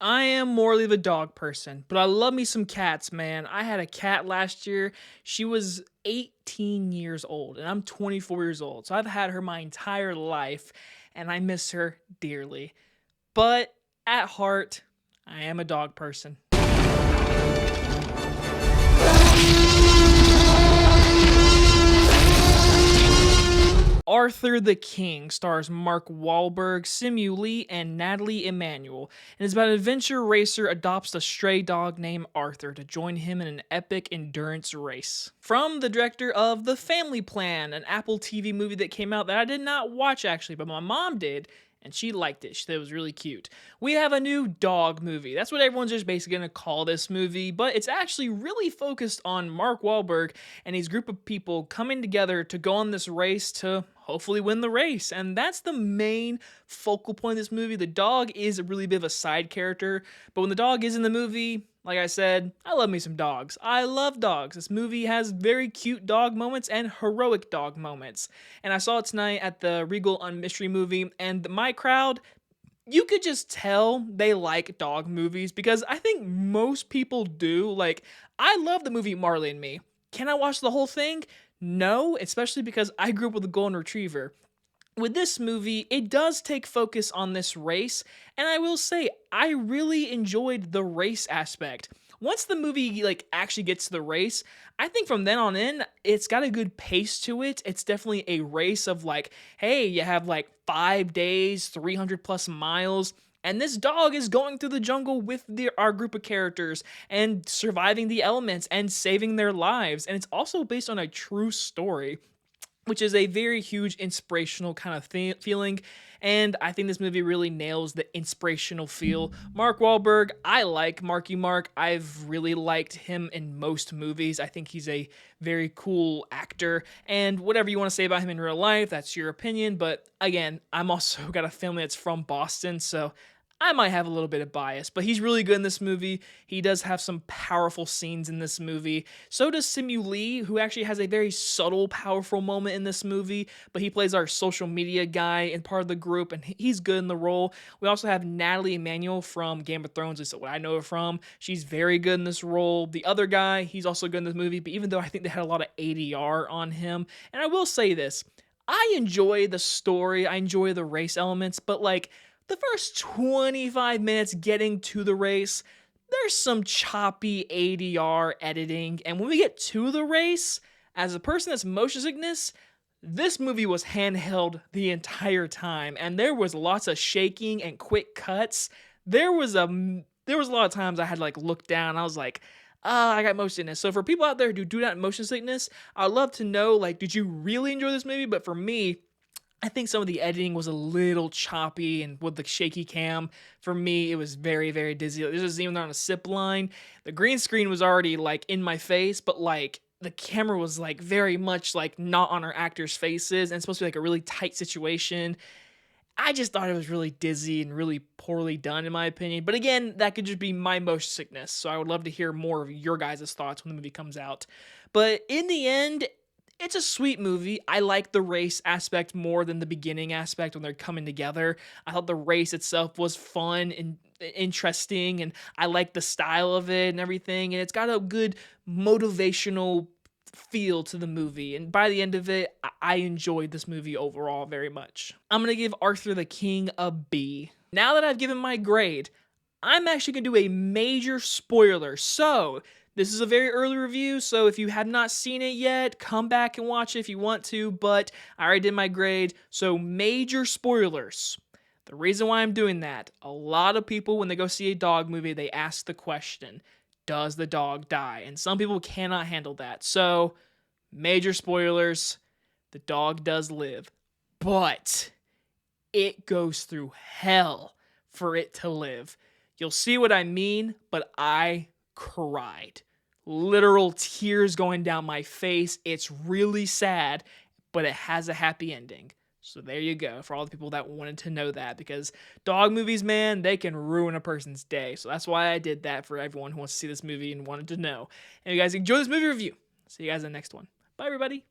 I am more of a dog person, but I love me some cats, man. I had a cat last year. She was 18 years old, and I'm 24 years old. So I've had her my entire life, and I miss her dearly. But at heart, I am a dog person. Arthur the King stars Mark Wahlberg, Simu Lee, and Natalie Emanuel, and is about an adventure racer adopts a stray dog named Arthur to join him in an epic endurance race. From the director of The Family Plan, an Apple TV movie that came out that I did not watch actually, but my mom did, and she liked it. She said it was really cute. We have a new dog movie. That's what everyone's just basically going to call this movie, but it's actually really focused on Mark Wahlberg and his group of people coming together to go on this race to hopefully win the race. And that's the main focal point of this movie. The dog is a really bit of a side character, but when the dog is in the movie, like I said, I love me some dogs. I love dogs. This movie has very cute dog moments and heroic dog moments. And I saw it tonight at the Regal on Mystery Movie, and my crowd, you could just tell they like dog movies because I think most people do. Like, I love the movie Marley and Me. Can I watch the whole thing? No, especially because I grew up with a golden retriever. With this movie, it does take focus on this race, and I will say I really enjoyed the race aspect. Once the movie actually gets to the race, I think from then on in, it's got a good pace to it. It's definitely a race of hey, you have 5 days, 300 plus miles, and this dog is going through the jungle with our group of characters and surviving the elements and saving their lives. And it's also based on a true story, which is a very huge inspirational kind of feeling. And I think this movie really nails the inspirational feel. Mark Wahlberg, I like Marky Mark. I've really liked him in most movies. I think he's a very cool actor. And whatever you want to say about him in real life, that's your opinion. But again, I'm also got a family that's from Boston, so I might have a little bit of bias, but he's really good in this movie. He does have some powerful scenes in this movie. So does Simu Lee, who actually has a very subtle, powerful moment in this movie, but he plays our social media guy and part of the group, and he's good in the role. We also have Natalie Emanuel from Game of Thrones, is what I know her from. She's very good in this role. The other guy, he's also good in this movie, but even though I think they had a lot of ADR on him, and I will say this, I enjoy the story, I enjoy the race elements, but the first 25 minutes getting to the race, there's some choppy ADR editing. And when we get to the race, as a person that's motion sickness, this movie was handheld the entire time. And there was lots of shaking and quick cuts. There was a lot of times I had to look down. I was like, I got motion sickness. So for people out there who do not have motion sickness, I'd love to know, did you really enjoy this movie? But for me, I think some of the editing was a little choppy, and with the shaky cam, for me, it was very, very dizzy. This was even on a zip line. The green screen was already in my face, but the camera was very much not on our actors' faces, and it's supposed to be a really tight situation. I just thought it was really dizzy and really poorly done, in my opinion. But again, that could just be my motion sickness, so I would love to hear more of your guys' thoughts when the movie comes out. But in the end, it's a sweet movie. I like the race aspect more than the beginning aspect when they're coming together. I thought the race itself was fun and interesting, and I like the style of it and everything. And it's got a good motivational feel to the movie. And by the end of it, I enjoyed this movie overall very much. I'm going to give Arthur the King a B. Now that I've given my grade, I'm actually going to do a major spoiler. So this is a very early review, so if you have not seen it yet, come back and watch it if you want to, but I already did my grade, so major spoilers. The reason why I'm doing that, a lot of people, when they go see a dog movie, they ask the question, does the dog die? And some people cannot handle that, so major spoilers, the dog does live, but it goes through hell for it to live. You'll see what I mean, but I cried. Literal tears going down my face. It's really sad, but it has a happy ending. So there you go, for all the people that wanted to know that, because dog movies, man, they can ruin a person's day. So that's why I did that for everyone who wants to see this movie and wanted to know. And you guys enjoy this movie review. See you guys in the next one. Bye, everybody.